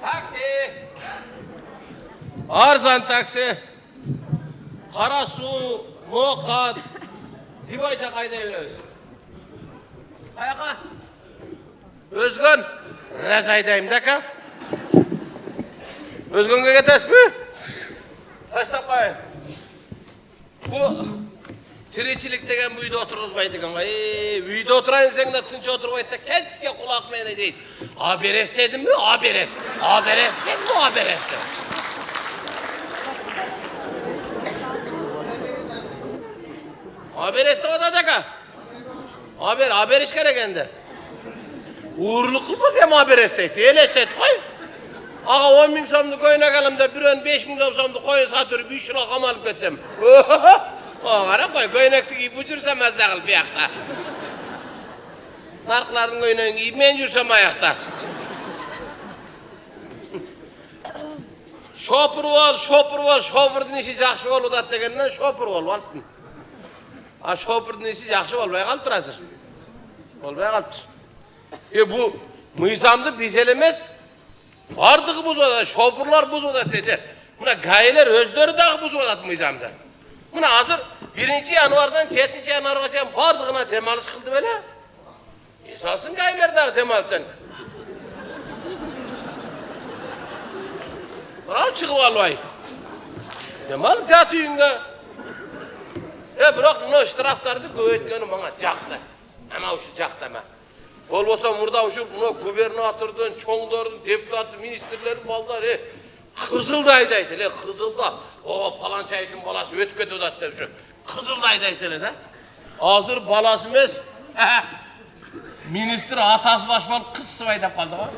Taksi. Arzan taksi. Karasu, Mokat. Liboyca kayda yürüyoruz. Ayaka. Özgün. Razaydayım da ka. Özgün'e getes mi? Taştap bayın. Bu tiricilik degen bu uyda oturuzbaydı kan. Uyda oturayın sen de tınca oturbaydı da keşke kulak meyne değil. Aberes dedim mi? Aberes. Aberes dedim mi? Aberes dedim. Aberes de o da ka. Haber iş gerekende. Uğurlu kılmaz ya aberes deydi. Eles deydi koy. Ağa 10 bin somdu koyuna kalım da bir ön 5 bin somdu koyun satırıp 3 lira kamalıp geçsem. Oğara koy koyunaklı gibi bucursam az dağıl bir yakta. Narkların koyunağın gibi men jursam ayakta. Şopur ol, şopurdun işi жақсы болуdat degenden şopur ol. Ha şopurdun işi жақсы olmaya kalıptır hazır. Olmaya kalıptır. Bu mıyzamdı bizelemez. Vardığı buzodat, şopurlar buzodat dedi. Buna gayeler özleri dağı buzodat mıyzamda. Buna hazır 1. yanvardan 7. yanvargacha bardığına demaliş kıldı böyle. Esasın gayeler dağı demalsın. Bravo çıkıp alvay. Demal jat uyunga. Biroq bu iştiraftardı köyetkeni bana jaktı. Ama şu jaktı ama. Olmasa burada şu gubernatörden, çoğunların, deputatı, ministerlerin balları Kızılday'daydı, Kızılda. O palançaydım balası ötköt odattı şu. Kızılday'daydı da. Hazır balası mes. Minister atası başmal kız sıvayda kaldı ha.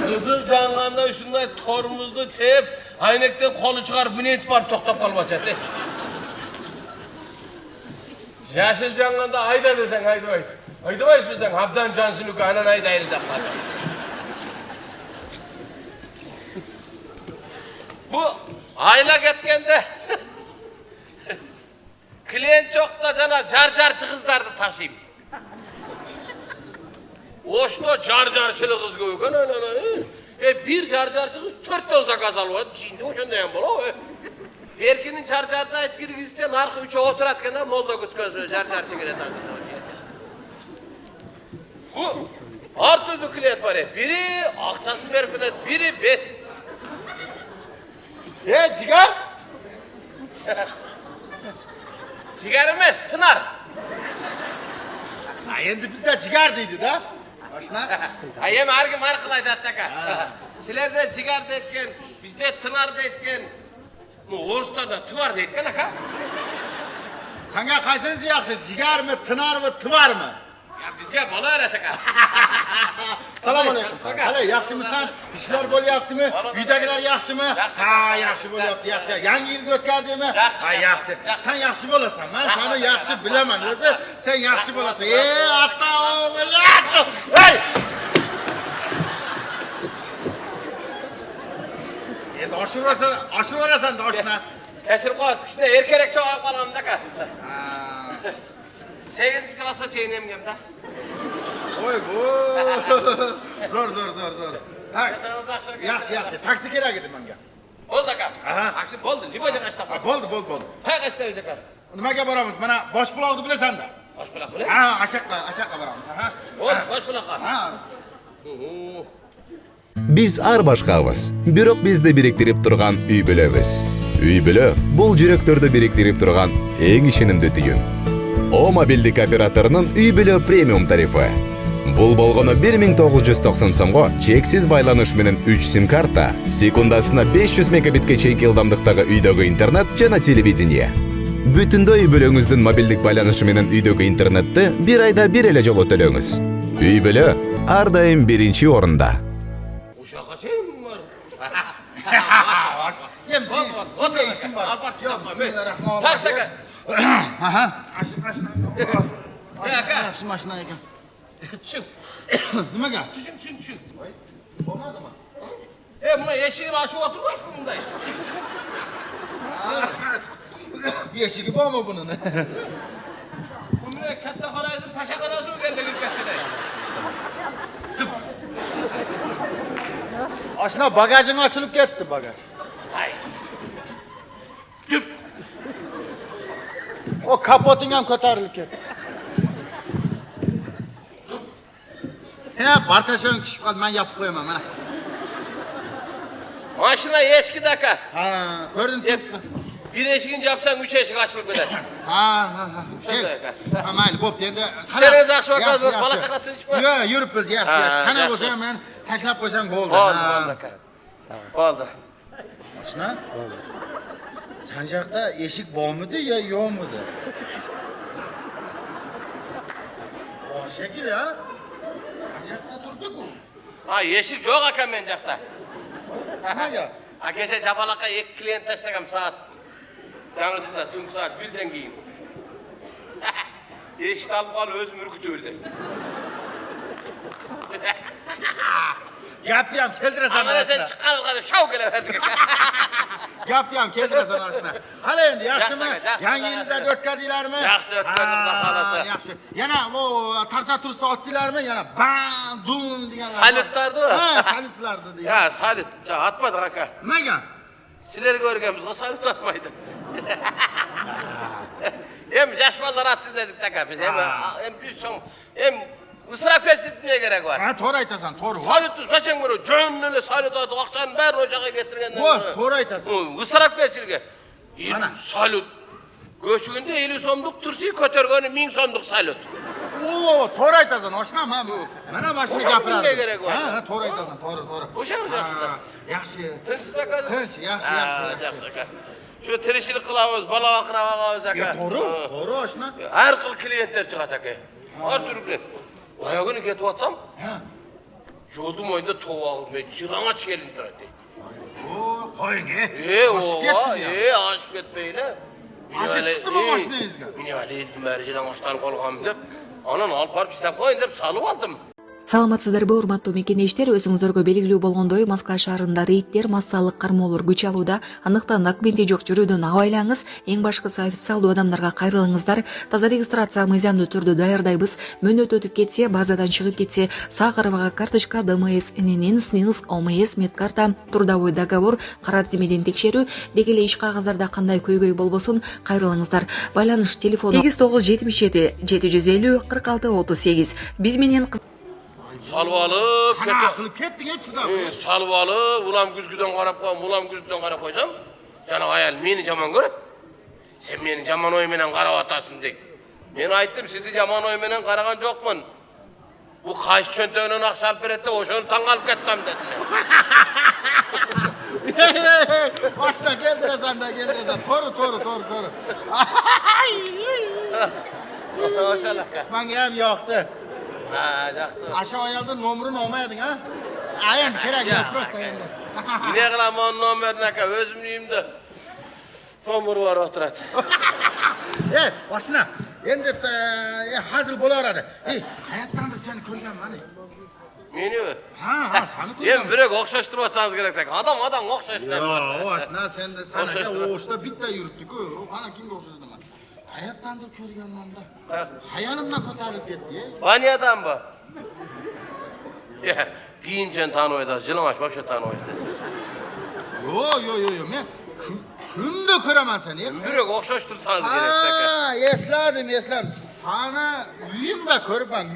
Kızıl canğanda şunday tormuzlu teyip aynekten kolu çıkar büneti var toktap kalmacaktı. Yaşıl canğanda ayda desen ayda ayda. Ayda bayız mı sen? Habdan cansını kanan ayda ayda da kaldı. Bu aylak etkende klient çok da cana carcarçı kızlardı taşıyayım. Oşta carcarçılı kız koyuyor. Bir carcarçı kız 4 tonsa kazal var. Şimdi oşunda yan bola. Erkinin carcarda etkili gitsen arka 3'e oturatkende molda kütken söz carcarçı giret aldı. Bu her türlü klient var ya. Biri akçasını verip eder, biri bet. Cigar? Cigar emez, tınar. Ha, endi bizde cigar deydi da. Başına. Ayem her kim her kılaydı hatta. Sizlerde cigar da etken, bizde tınar da etken. Oğuzlar'da tıvar da etken ha. Sana kaysınız yaxşı, cigar mı, tınar mı, tıvar mı? Ya bizge bana öğretek ha. Salam aleyküm. Hele yaxşı mısın? İşler böyle yaptı mı? Uydakiler yaxşı mı? Ha, yaxşı böyle yaptı, yaxşı. Yangi yıl götkerdi mi? Ha, yaxşı. Sen yaxşı bolasan, ben sana yaxşı bilemem. Özür, sen yaxşı bolasan. Hatta o böyle. Hey! Endi aşır orasan da aşına. Keşir koyasın, işte erkerek çok kalamda ka. 8. klasa çeyneyim gemde. Oy bu. Zor. Tak. Yaxşı. Taksi kerak edi menga. Oldu ka. Aha. Aksi oldu. Liboyca kaçta bak. Bo'ldi. Kaçta ölecek ka. Nimaga boramiz? Mana bosh buloqni bilasan da. Boş bulak bile. Ha, aşaqqa boramiz, ha. Boş bulak ka. Ha. Biz ar başkabız. Бирок bizde biriktirip turgan üy bölöbüz. Üy bölö bul жүрөктөрдү biriktirip turgan эң ишенимдүү түйүн. O mobildik operatorunun üy bölö premium tarifı. Bul болгону 1990 сомго чексиз байланыш менен 3 sim karta, sekundasына 500 megabitке чейинки ылдамдыктагы үйдөгү интернет жана телевидение. Бүтүндөй үй бөлөңүздүн мобилдик байланышы менен үйдөгү интернетти бир айда бир эле жолу төлөңүз. Үй бөлө ар дайым биринчи орунда. Uşağa şey mi var? Yem, işim var. Yok, bismillahirrahmanirrahim. Tak sakın. Aşina. Yaxşı maşına ekan. Düşün. Nimaga? Düşün. Bo'lmadi mı? Buna yeşil aşı oturmuş mu bunda? Yeşigi bormi bunun? Bunda katta kalaysa Aslında bagajın açılıp gitti bagaj. Ay. Düp. O kapotun ham ko'tarilib ketdi. He, bartaşon tushib qoldi, men yopib qo'yaman mana. Maşina eski daka. Ha, ko'rinib turibdi. Bir eşiğini yapsan 3 eşik açılıp gider. Ha. Şöyle. Ha, mayli, bo'pti endi. İşleriniz yaxshi o'tkazasiz, bola chaqa tinchmi? Yo, yuribmiz, yaxshi. Ha, Qana yaxshi. bo'lsa ham men tashlab qo'ysam bo'ldi. Oldu aka. Oldu. Shuna? San yoqda eshik bormidi yo yo'qmidi? Bor shekilli, ha? Yoqda turdi-ku. Ha, eşik yok aka men jakta. Nimaga? Ha, kecha Japalaqqa 2 klient tashlagam soat. Жаңылышымда түнгі saat 1'den кейін. Eshikni olib qolib o'zim urkutib berdi. Gapni ham keltirasan. Mana sen chiqqan qadar shov kelaverdik. Gapni ham keltirasan oshna. Qala endi, yaxshimi? Yaxshi, Yangi yilingizda o'tkazdilarmi? Yaxshi o'tkazdim, xudo xolasa. Yaxshi. Yana bu tarsa tursa otdilarmi? Yana bam dum degan. Salutlardi. Ha, salutlardi degan. Ya, salut. Atmadik aka. Nimaga? Sizlarga o'rganmizga salut atmaydi. Hem yaş bolalar atsın dedik taka biz. Hem bir son hem ısraf etmeye gerek var. Ha, to'g'ri aytasan, to'g'ri. Salutuz kaçan bunu cönnüle salut atı akşam ben ocağa getirgenden. To'g'ri aytasan. Israf etsilge. Ana. Salut. Göçüğünde 50 so'mlik tursiy ko'targani 1000 so'mlik salut. Oo, to'g'ri aytasan, oshnam. Mana mashina gapiradi. O'sha gerek bor. Ha, to'g'ri aytasan, to'g'ri. O'sha yaxshi. Yaxshi. Tinchsiz aka. Tinch, yaxshi. Şu tirişilik qilamiz, bola baqiramiz aka. To'g'ri, oshna. Har xil klientlar chiqadi aka. Har turli. Oyog'ini ketib atsam, yo'lning o'yinda tovuq men jilang'ach kelib turadi. Oo, qo'ying, Oshib ketdi. Oshib ketmaydi. Oshib chiqdimi mashinangizga? Men hali bari jilang'achdan qolganman deb, anan olib borib ishlab qo'ying deb solib oldim. Саламатсыздарбы, урматтуу мекендештер? Өзүңүздөргө белгилүү болгондой, Москва шаарында рейдтер, массалык кармоолор күч алууда. Андыктан документи жок жүрүүдөн абайлаңыз. Эң башкысы официалдуу адамдарга кайрылыңыздар. Таза регистрация мыйзамдуу түрдө даярдайбыз. Мөөнөт өтүп кетсе, базадан чыгып кетсе, Сахаровага карточка, ДМС, ННН, СНИЛС, ОМС, медкарта, трудовой договор, кара тизмеден текшерүү, деги эле иш кагаздарда кандай көйгөй болбосун, кайрылыңыздар. Байланыш телефону 8977 750 46 38. Биз менен Salib olib, Qana qilib ketding, chidab. salib olib, ulam güzgüden qarab qo'yam, ulam güzgüden qarab qo'ysam, jana ayol meni jomon ko'radi. Sen meni jomon o'y bilan qarab atarsın deydi. Men aytdim, sizni jomon o'y bilan qaragan jo'qman. Bu qaysi cho'ntagini naqsh olib beradi, o'shani tanqalib ketdim dedim. Oshna keltirasan. To'g'ri. O'shalaka. Menga ham yoqdi. Ha, yoqdi. Asha ayolning nomerini olmading, ha? Endi kerak yo'q, prosta endi. Nima qilaman nomerini aka, o'zim uyimda tomir bor o'tiradi. Oshna, endi hazil bo'laveradi. Hayotdandir seni ko'rganman. Meni? Ha, seni ko'rganman. Hem biroq o'xshashtirmasangiz kerak aka. Odam o'xshashtiradi. Yo'q, oshna, senda sanaga o'shda bitta yuribdi-ku. U qana kimga o'xshaydi? Hayotdandir ko'rganman-da. Hayolimdan ko'tarilib ketdi. Vaniyadan bu. Ya, kiyimchen tanıydı, jilamaş başa tanıydı. Yo'q, men kunda ko'raman seni. Biroq o'xshashtirsangiz kerak aka. Ha, esladim. Seni uyimda ko'raman,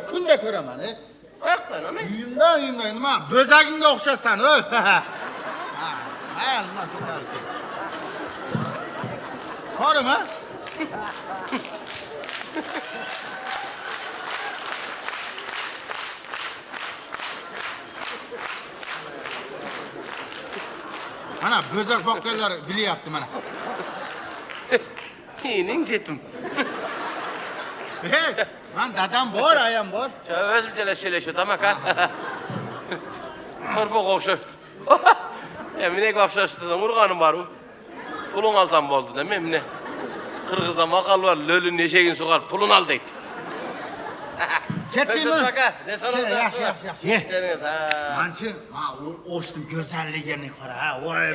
kunda ko'raman. Qayerdan nima? Uyimda nima? Bo'zagingga o'xshasan, o. Ha, nima ko'tarib ketdi. To'g'rimi? Mana bo'zak boqqanlar bilyapti mana. Mening jetim. Men dadam bor, ayam bor. O'zimcha shu tamaka. Qorboq o'xshaydi. Ya menga o'xshashtirdim, urg'anim bor u. Pulun alsam bo'ldi-da, men meni Qirg'izda maqal bor, lo'lini eshegini sug'ar, pulini al deydi. Ketdingmi? Aka, ne so'raysiz? Yaxshi. İşleriniz ha. Manchi, o'shning go'zalligini qara. Voy,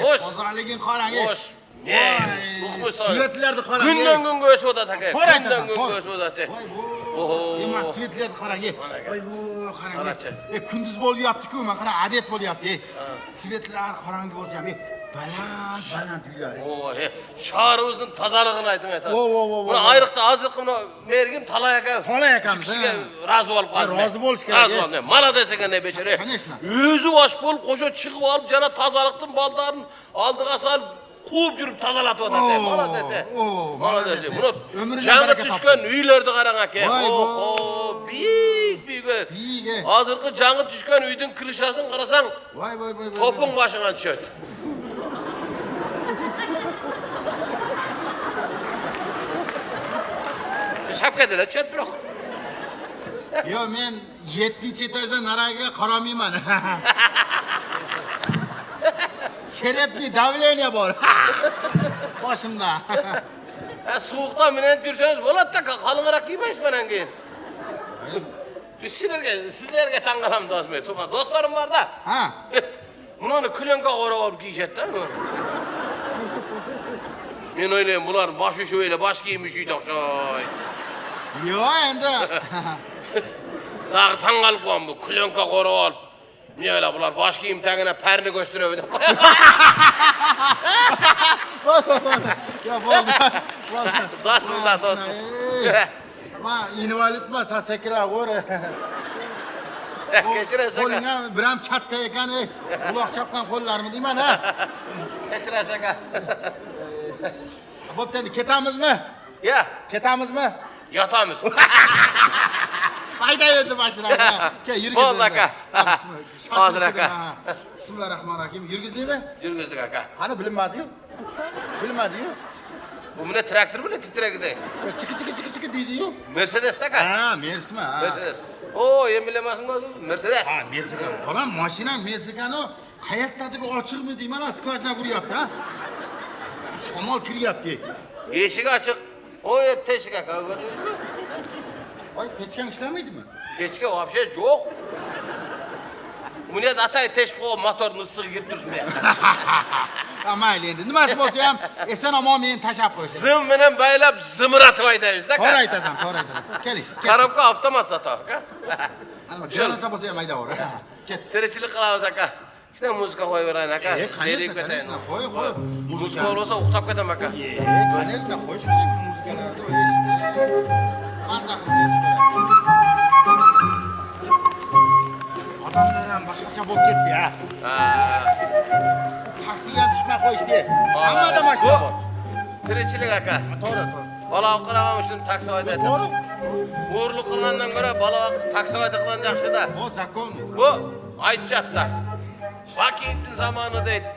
Hoş. go'zalligini qarang. Hoş. Ne? Uqmusan. Svetlerdi qarang. Günden günge ösüp otat aka. To'g'ri aytasan, Günden günge to'g'ri. ösüp otat. Voy bu. Oho. Emas svetlerdi qarang. Voy bu qarang. Qarachi. Kunduz bo'lyapti-ku, men qarang, obed bo'lyapti. Svetlar qarangi bo'lsa ham baland uylar. Oo, şahrımızın tazalığını aytın aytadi. Oo. Buni ayriqcha hozirgi buni mergim Talay aka. Talay akamiz, Chiqishga ha. razı bo'lib qoldi. Razı bo'lish kerak, Razı bo'ldi. Mana desegan ne bechara. Конечно. O'zi bosh bo'lib qo'sha chiqib olib, jana tazaliqdan baldarni oldiga solib quvib yurib tazalatib o'tadi. Mana dese. Mana dese. Buni Ömrüne jangi bereket tushgan uylarni qarang aka. Voy bu. Oho, biyik. Biyik. Hozirgi jangi tushgan uyning kirishasini qarasang, Voy. toping boshingga tushadi. Şapkadalar çöp bırak. Yo, men 7-etajdan nariga qaramayman. Sherepli davleniya bor. Boshimda. Soğukta menen dürseniz bo'ladi da qalınroq kiymaysiz menan keyin. Sizlerge tangalam dostum. Dostlarım var da. Ha. Bunu kılınga qorab olib kiyishadi da. Men o'ylayman bular boshi shu o'yla bosh kiymiş uyda o'xshaydi. Yo, endi. Dağı tangalib qolgan bu kılınga qorab olib. Ne öyle bular bosh kiyim tagine perni gösteriyor. Ya bo'ldi. Dostum. Ma invalidman, sasekra qo'ra. Kechirasiz aka. Qo'lingga biram katta ekan, quloq chapgan qo'llarmi deyman, ha? Kechirasiz aka. Bo'pti, endi ketamizmi? Ya, Ketamizmi? yatamiz. Hayda endi mashinaga. Ke, yurgiz. Bo'ldi aka. Hozir aka. Bismillahirrohmanirrohim. Yurgizdingmi? Yurgizdik aka. Qani bilmadi-yu. Bu mene traktör bile titregide. Chiki deydi-yu. Mercedes aka. Ha, Mercedes. Ha. Mercedes. Oo, yem bilemezsin mi? Mercedes. Ha, Mercedes. Olam mashina Mercedes'ni qayerdadir ochiqmi deyman, skvajna kuryapti, ha? Shamol kiryapti. Eshik açık. O teshik aka, ko'rdingizmi? Oy, pechkan ishlamaydi-mi? Pechka вообще yo'q. Buni atay teshib qo'yib motorni issiq kirib tursin bu. Mayli endi. Nimasi bo'lsa ham eson omon meni tashab qo'ysin. Zim bilan baylab zimratib aytamiz da aka. To'g'ri aytasan. Keling. Qarabqa avtomat sotadi aka. Ana granata bo'lsa ham ayda bor. Ket. Tirikchilik qilamiz aka. Kichkina muzika qo'yib beraylik aka. Конечно, qo'y. Muzika bo'lsa uxtab ketaman aka. Конечно, qo'y shunday muzikalarni eshitib. Mazza qilib ketish kerak. Odamlar ham boshqacha bo'lib ketdi, ha. Taksiga ham chiqmay qo'yishdi. Hammada mashina bor. Tirikchilik aka. To'g'ri. Bola qilgan shuni taksi oyda. To'g'ri. O'g'irlik qilgandan ko'ra bola taksi oyda qilgan yaxshi-da. Bu zakon. Bu aytchatda. Vakitning zamoni deydi.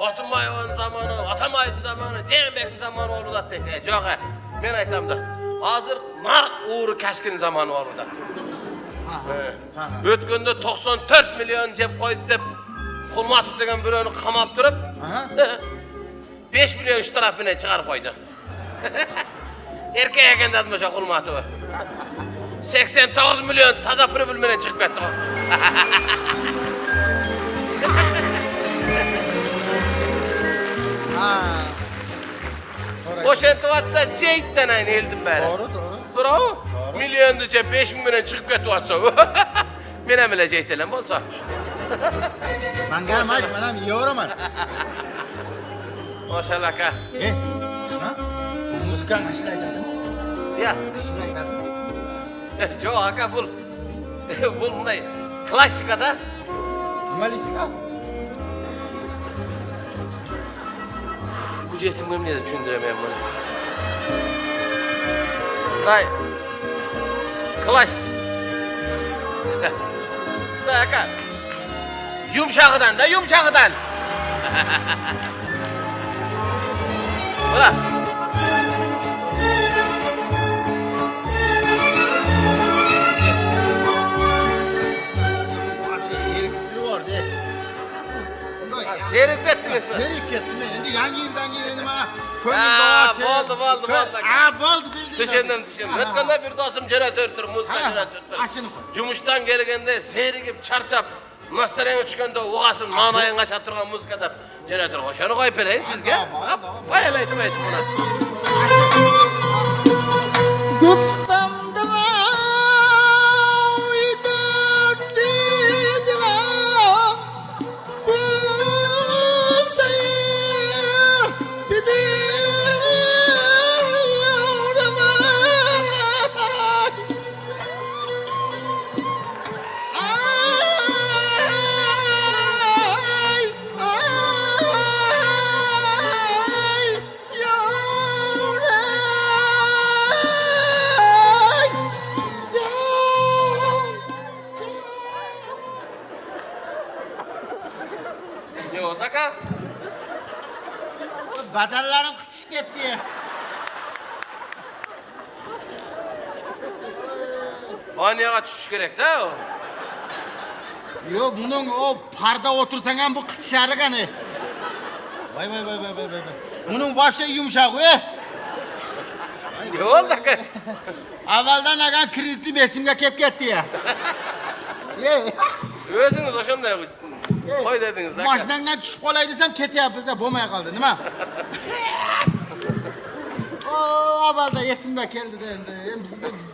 Otumayevning zamoni, Atamayevning zamoni, Jeenbekning zamoni bo'ladi deydi. Yo'q, men aytamda. Hozir naq o'g'ri kashkin zamoni bo'ladi. O'tganda 94 million jeb qo'ydi deb Qulmatov degan birovni qamab turib, 5 million shtrafini chiqarib qo'ydi. Erkak ekan dedi o'sha Qulmatov. 89 million toza pul bilan chiqib ketdi. O'shantib atsa jeytdan ayni eldim bari. To'g'ri. To'g'ri. Millionni jeb 5 ming bilan chiqib ketib atsa. Men ham bila jeytlan bo'lsa. Menga ham ayt, men ham yeyveraman. Maşallah aka. Shuna? Muzika nashla aytadimi? Ya. Nashla aytadimi? Yo'q aka bu bunday klassikada. Nimalisiga? Bu jetimga nima deb tushundirmayman buni. Day. Klassik. Da aka. Yumshag'idan. Bula. Zerikib ketdingizmi? Zerikib ketdim. Endi yangi yildan keyin nima? Bo'ldi. Bo'ldi bilding. Tushundim. O'tganda bir do'stim generator muzika generator. Ashini qo'y. Jumishdan kelganda zerikib, charchab, настроение tushganda o'g'asin ma'noyinga chatirgan muzika deb Jeneratör hoşanı koyup vereyim sizge. Bayalaydım ben şimdi nasıl. Guftamda uydur didiler bu sayı gidiyorum Ne oldu ka? Badallarim kıtışıp ketdi. Vaniyaga düşüş gerek da o. Yo bunun o parda otursan ham bu kıtışarı gani. Vay. Bunun vapşe yumuşak Ne oldu ka? Avvaldan agan kreditli mesimga kep ketdi ya. Özünüz oşanday koy dediniz da. Mashinangdan tushib qolay desam ketyapmiz-da, bo'lmay qoldi. Nima? Avvalda esimga keldi-da endi.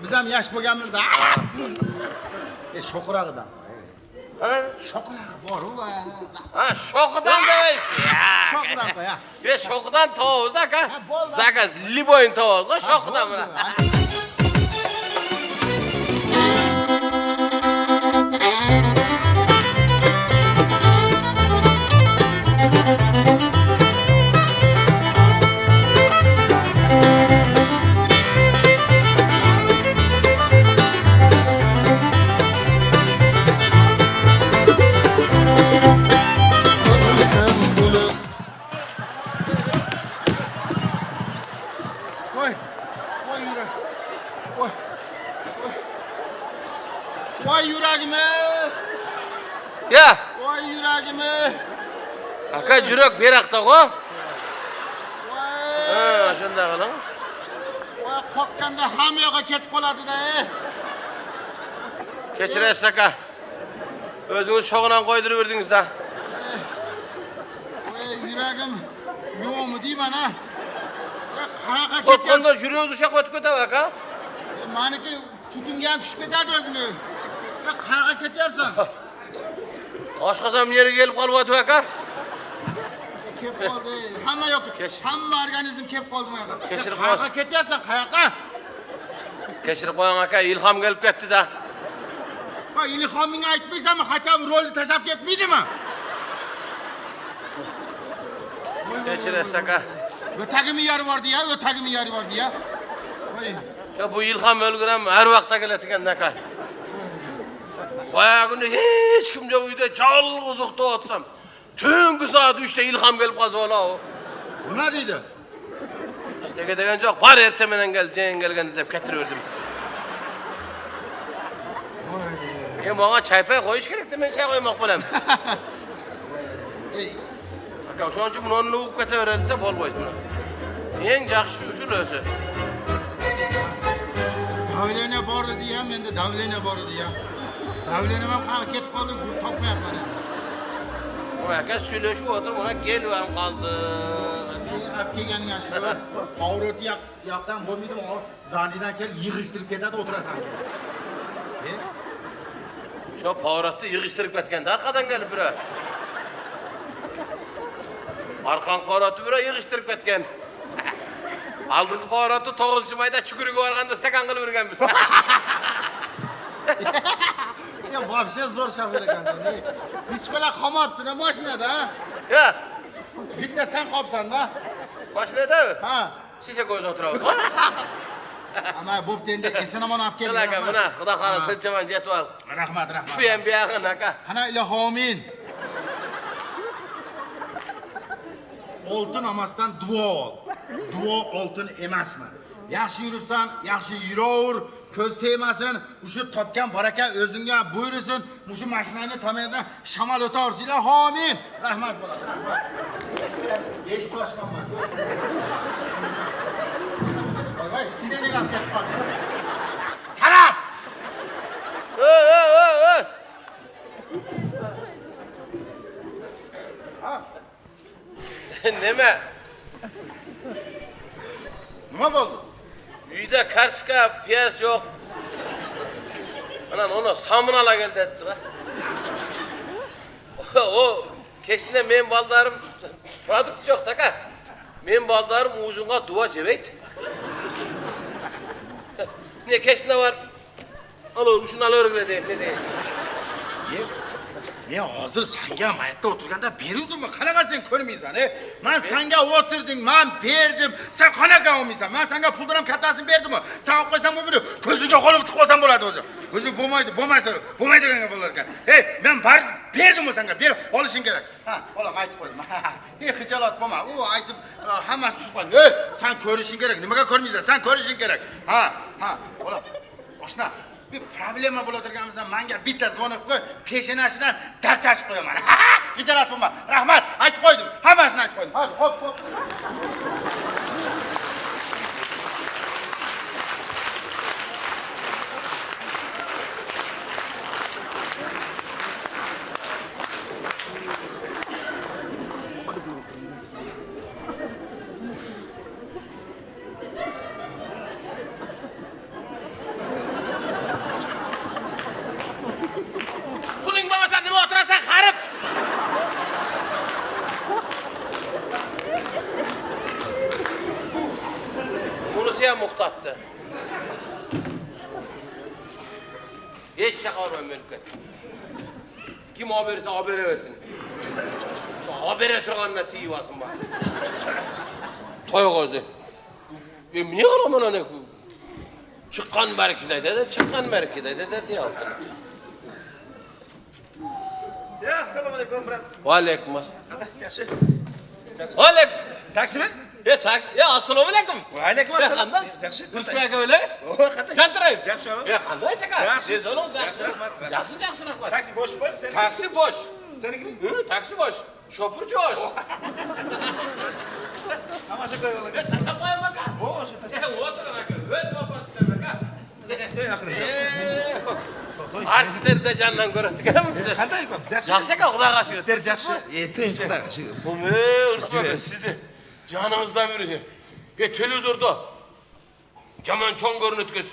Biz ham yosh bo'lganmiz-da. Sho'qirog'idan. Sho'qirog'i bor-ku. Ha, şokudan demeyiz. Sho'qirog qo'y. Ve şokudan tavuz da ka. Zakaz liboyun tavuz da şokudan buna. Qo'y yurag. Voy yuragim-e. Ya, Voy yuragim-e. aka yürek berakta ko. Voy. Ha, şunda kılın. Voy qo'rqqanda hamma yoqqa ketib qoladi-da. Keçiresiz aka. Özünüz şokunan koydurup verdiniz da. Voy yuragim yo'qmi deyman ha. Qayoqqa Korkanda ketyapsiz? yürüyoruz uşak ötüp ötüp aka. Maniki putunga ham tushib ketadi o'zini. Qayoqqa ketyapsan? Aşkasam yeri gelip kalıp ötüp aka. Kelib qoldi. Hamma yoqqa. Kech. Hamma organizm kelib qoldi bu yoqqa. Kechirib Qayoqqa qo'yasiz. ketyapsan? Qayoqqa? Keçirip koyan aka ilham gelip gitti da. Ha, ilhomingga aytmaysanmi? Hatto bu rolni tashlab ketmaydimi? Keçiresiz aka. O'tagimi yari bordi ya, o'tagimi yari bordi ya. Voy. Ya bu ilham ölgürem her vakta geletiken aka. Bayağı günü hiç kimce uydu çalgız uqta otsam. Tünkü saat 3'te ilham gelip kazı ola o. Nima deydi? İşte degen yok. Var ertemenen gelgende dep getiriverdim. Bana çaypay koyuş gerek de ben çay koymak bilem. Ey, Aka şunun için bunu onunla uğup getiverilse bol koydum. En yaxşı şu lösü. davlene bor edi ya, menda davlene bor edi ya. Davlenim ham qayoqqa ketib qoldi, topmayapman endi. O aka söyleşip otur buna gelivem kaldı. Olib kelganing shu. Pavrot yoqsam bo'lmaydimi? Zandidan kel yig'ishtirib ketadi, o'tirasan kel. Şu pavratı yığıştırıp getkende arkadan gelip bire. Arkan pavratı bire yığıştırıp getken. Aldığın pavratı 9. ayda çükürüge varganda stakan kılıp vergen biz. Sen вообще zo'r shofer ekansan. Hech bala qolmabdi-da mashinada, ha? Ya, Bitta sen qolibsan-da. maşinada mı? Ha. Şişe koyuz oturalım. Ama bo'pti endi esini mana olib keldim. Kıl aka buna, xudo xohlasa tinchaman jetib ol. Rahmat. Bu ham bu yog'in aka. Qana ilohomin. Oltin olmasdan duo ol. Duo oltin emasmi? Yaxshi yuribsan, yaxshi yuraver, ko'z tegmasin, o'sha topgan baraka o'zingga buyursin, o'sha mashinani tomonidan shamol o'taversin. Ilohomin. Rahmat bo'ladi. Eshit ochmanman. Voy, sizga nega olib ketib qoldi? Tarab! karameska, piyaz yok. Anan onu samın ala geldi etti bak. O kesinlikle men baldarım produkt yok taka. Men baldarım ucunga duva cebeyt. Ne kesinlikle var. Alo şunu al örgüle deyip ne deyip. Men hozir senga mayatda o'tirganda beruvdimmi? Qanaqa sen ko'rmaysan, Men senga o'tirdim, men berdim. Sen qanaqa olmaysan? Men senga puldan ham kattasini berdimmi? Sen olib qo'ysang bo'lmaydi. Ko'ziga qo'lib tiqib olsam bo'ladi o'zi. O'zi bo'lmaydi degan bo'lar ekan. Men berdim senga, ber olishing kerak. Ha, olam aytib qo'ydim. Xijolat bo'lma. U aytib hammasi tushib qoldi. Sen ko'rishing kerak. Nimaga ko'rmaysan? Sen ko'rishing kerak. Ha, olam. Oshna bir problema bo'laturganimizdan menga bitta zvonib qo'y, peshanasidan darchashib qo'yaman. Xijolat bo'lma. Rahmat, aytib qo'ydim. Hammasini aytib qo'ydim. Hop. Puling bo'lmasa nima o'tirasan qarib? Bunisi ham muhtatdi. Hech shaqa olmayman men ketdim. Kim olib bersa olib beraversin. Shu olib bera turgandan tiyib olsin bak. Toy qo'zdi. Men nima qilaman ana? Chiqqan barkiday dedi, chiqqan barkiday dedi deyapti. Assalomu alaykum, brat. Va alaykum assalom. Yaxshi. Va alaykum. Taksimi? Taksi. Assalomu alaykum. Va alaykum assalom. Qanday? Yaxshi. Durustmi aka o'ylaysiz? Qanday? Jantirayib. Yaxshi. Qanday aka? Yaxshi. Tez Yaxshi, rahmat. Yaxshi rahmat. Taksi boshmi? Sen. Taksi bosh. Seniki? Taksi bosh. Shopur josh. Hammasi qo'yib Tashlab qo'yaman aka. Bosh. O'tiring aka. O'z vaqtingiz aka. Yaqin. Artistlarda jondan ko'radi ekanmiz. Qanday qop? Yaxshi. Yaxshi aka, xudoga shukr. Yaxshi. Tinch xudoga shukr. Ustoz, sizni jonimizdan biri. Televizorda Caman çoğun görünütküz.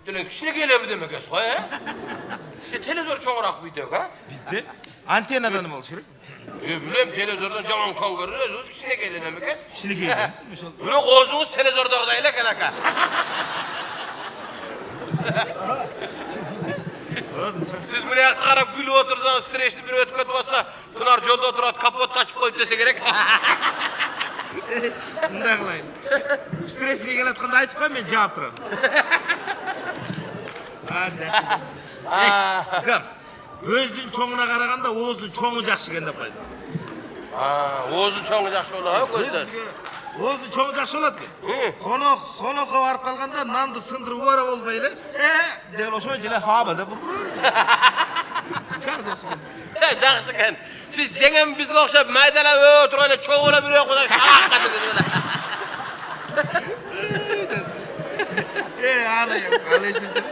Dilen kişine gelebilir demek es. Televizor çoğurak video ha? Bitti. Antenadan mı oluşur? Bilmem televizordan caman çoğun görünütküz. Kişine gelebilir demek es. Kişilik yedim. Böyle kozunuz televizorda odayla kanaka. Siz buraya ayakta karab gülü otursanız, streçli bir ötkü olsa, Tınar yolda oturat, kapot taşıp koyup dese gerek. Bunday qilayın. Stresga kelayotganda aytib qo'y, men javob turaman. Kam. O'zning cho'ngina qaraganda o'zning cho'ngi yaxshi ekan deb qo'ydim. O'zning cho'ngi yaxshi bo'ladi, ko'zlar. O'zning cho'ngi yaxshi bo'ladi-ku. Qo'noq, so'noqqa borib qolganda nonni sindirib yuborib olmayli. Degan o'shanchalar hobada bo'ladi. Yaxshi ekan. Yaxshi ekan. Siz jengam bizga o'xshab maydalab o'tirib cho'g'ilab yuryoqlar shalaq qadimizlar. Ana ya, alışmışsın.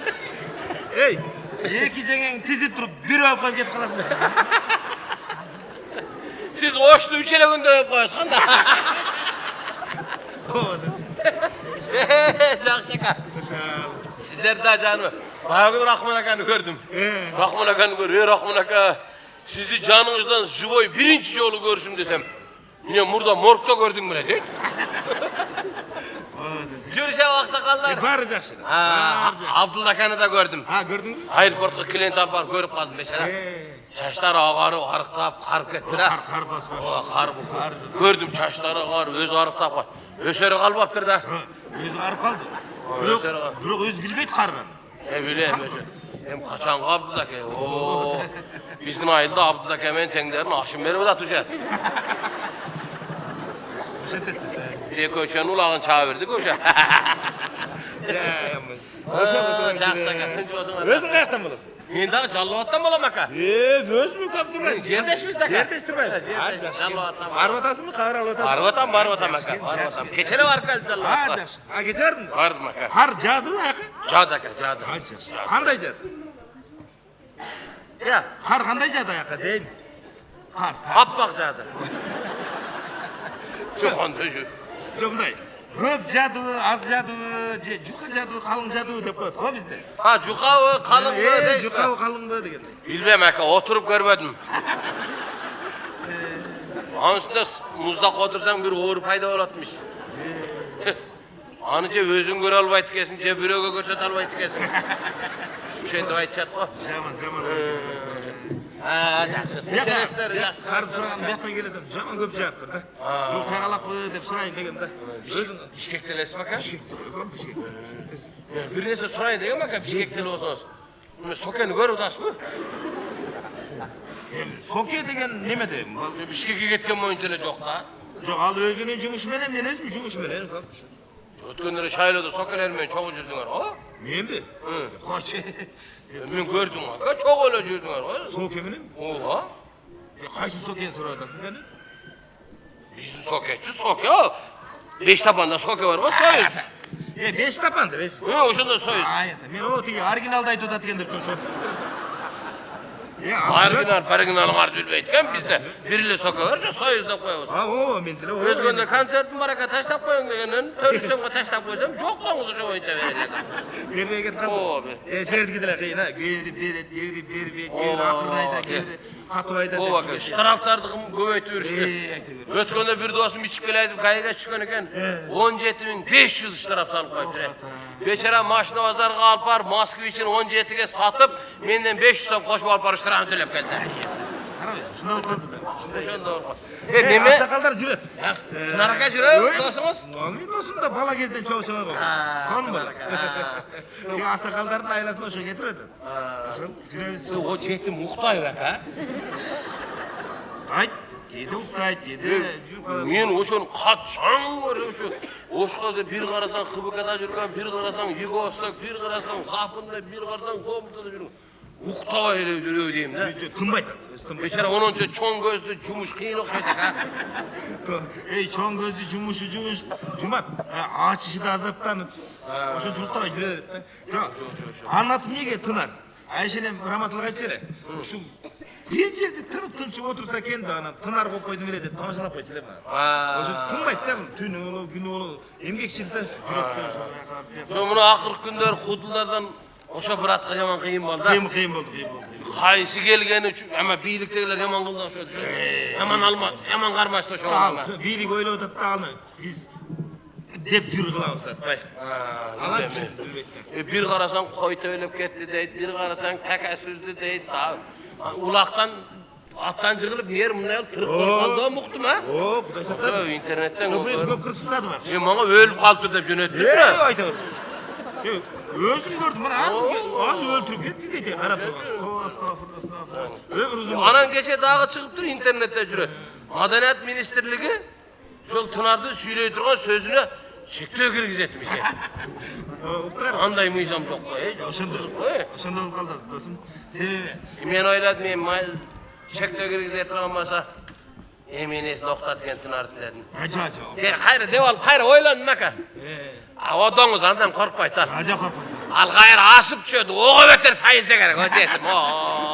Ey, iki cengen tizip durup bir öp koyup gidip kalasın. Siz oşlu üçele günde öp koyuyorsunuz. Kanda. Çok şaka. Sizler de canım. Bayağı Rahman Akan'ı gördüm. Rahman Akan'ı görüyor. Rahman Akan. Siz de canınızdan Zıvoy birinci yolu görüşüm desem. Yine burada morgda gördün mü ne değil? Görüşe aksakallar. Baracaksın. Abdullah Akan'ı da gördüm. Ha gördün mü? Airportga klient alpar görüp kaldım mesela. Çaşları ağarı, arıktap, karıp kettiler. Kar basma. Kar bu. Gördüm çaşları ağarı, öz arıktap. Öseri kalbaptır da. Özü karıp kaldı. Bırak öz bilmeydi karıgan. Bileyim öseri. Hem kaçan Abdullah ki. Bizim ayılda Abdullah hemen tenglerini aşım verip de tuşa. Bir köşen ulağın çağırdı köşe. Özün kayaktan bulur. Şimdi Callovat'tan bulamak. Öz mü kaptırmayız? Yerleşmiş de. Yerleştirmeyiz. Callovat'tan. Arvatası mı kahır arvatası mı? Barvatan maka. Barvatan. Keçene var kalp Callovat'tan. Ha geçerdin mi? Vardı maka. Kar cadı mı yakın? Cadı. Kanday cadı? Ya. Kar kanday cadı yakın değil mi? Kar. Appak cadı. Çıkan döşü. Bunday. Köp cadı, az cadı, же juqa jaduvi, qalin jaduvi deb qo'yadi-ku bizda. Ha, juqavi, qalınbı deysiz. Juqavi, qalinbı deganda. Bilmem aka, oturup görmedim. Anın üstünde muzdaq otursan bir uğur payda olatmış. Anıca özün göre albaydı kesin, ce büröge göçet albaydı kesin. Şu şeyde aytacak o. Jaman. Ha, жақсы. Интересler, жақсы. Qarz so'ragan bu yoqdan keladi. Jaman ko'p javobdir da. Yo'q, taqalaqmi deb so'rayın deganda. O'zing Bishkekteles aka? Bishkek. Bir nese sorayın degan aka, Bishkekteli olsanız. Sokeni görüp otasızmı? Soke degan nima deyim? Bishkekке ketken moyuntele yok da. Yo'q, al o'zining jumushi bilan, men o'zim jumush bilan. Ötkönleri şayladı sokelermen çok jürdünger o. Men mi? Qoch. Men gördüm aka, çok öyle jürdünger o. Soke bilan? Oha. Qaysi sokeni so'rayapsiz sen? Bizim soketçi soke o. Beş tapanda soke var o, soyuz. 5 tapanda, biz. Oşunda soyuz. Ayet. Men o tigi originalda aytib o'tadigandir cho'chib. Original var bilmeydiken bizde. Biriyle soke var, soyuzda koyuyoruz. Ha, o men dile. Özgünde konsertin baraka taşlap koyun degenden, törüsümge taşlap koysam, joktan uzun oyunca verirler. Nereye gittin? O abi. Serdi gidiler kıyına. Geri, ahırlayda, geri, Hatay'da. O bakın, şu taraftardıkım göbeytü ürüştü. Ötkönde bir dostum içip geleydim, kayıga çıkan eken, 17.500 şu taraf salıp koyup. Beçera maşına vazarga alpar, Moskviç'in 17'ge satıp, menden 500 so'm koşup alpar iştiramı tölep geldi. Şunu al kaldı da. Şunda olmaz. Neme? Sakallar cüret. Tınaraka jüre, dostumuz? Olmuyor dostum da bala gezden çoğu çoğu oldu. Son mu? Ki asakalların ailasını hoşa getiredi. Jüremiz. O çekti muhtay bek ha. Tayt. Yedi uktayt, yedi. Men oşun kaçan görüşü. Oşqazı bir qarasan Xыбыкada жүрген, bir qarasan Yugoslavia, bir qarasan Zapında, bir qarasan Komtada жүрген. Uqtaba ele жүрөй дейм да. Tınbayt. Beçara 10-onca çoң көзді жұмыш қиын оқиды ha. Ey çoğun gözlü cumuş. Cumat. Açışı da azaptanır. Oşu cumutta jüredi. Anlatım nege tınar. Ayşe'nin rahmatlık aytçele. Şu bir жерде тынып тынчып отырса екен да ана тынар болып қойдым еле деп тамашалап қойшылар мына. Ошо тынбайт да түнү болуп күнү болуп эмгекчил да жүрөттөр Şu muna akırk günler Kudullardan oşa bıratqa jaman kıyın boldu. кыйын болду. Kayısı gelgeni üçün ama birliktegiler yaman kıldı oşa düşün. Yaman karmaştı oşa olma. Бийлик ойлоп атат да аны биз деп жүрүп кылабыз да. Бай. Bir qarasan koy töylep ketdi deydi, bir qarasan kaka süzdü deydi. Ulaqdan attan jığılıp yer mına tırık bolğanda muqtum ha. О, Кудай сактады. Şu internetten Көп кырсыктады бар. Bana ölüp kalıptır dep jönöttü. Айтам. Өзүм көрдүм, мына аз өлтүрүп кетти дейт, карап турган. Астагфирулла. Өмүр узун. Anan geçe dağı çıkıptır internette jüröt. Madaniyat Ministrligi şol Tınardı süylöy turgan sözüne çektөө kirgizetmiş. Уктар. Anday mıyzam yok koy. Ошондо болуп калды досум. Себеби Men oyladım, çektөө kirgizet turgan bolsa men esini oktatken Tınardı dedim. Жа. Hayır deval, hayır oylanın maka. Odoңuz andan korkpayt al. Жа коркум. Al hayır aşıp düşödü, oğa beter sayılsa gerek, o dedim.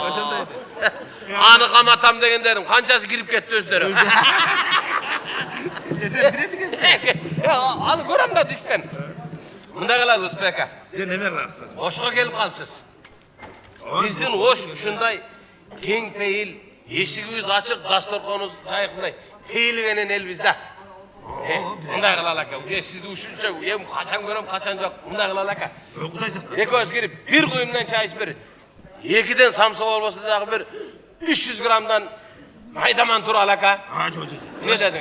Ошондой. Anı kamatam degen dedim, kançası girip ketti özleri. Sen bilet ekesин. Al görem da dişten. Mında kalad Uspeka. Sen nemer rastlasın? Oşqa gelip kalıpsız. Bizdin oş şunday keng peyil, eşigimiz açık, dastorkonumuz jayıqmay. Peyilgenen el bizde. Mında kalal aka. Sizdi uşunça, kaçan görem, kaçan yok. Mında kalal aka. Кудай сактады. Ekoz girip bir kuyumdan çay içip bir. 2'den samsa olmasa da bir 300 gramdan maydaman tur al aka. жо. Ne dedin?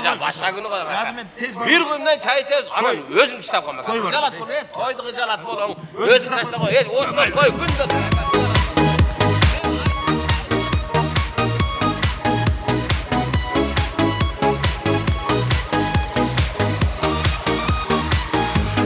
Ja, başka günü koyalım. Lazım ben tez var. Bir günden çay içeriz. Anan özüm kitap koymak. Koy var. Jalat bol, toyduğu jalat bol. Özüm taşla koy. Oşlar koy, günde.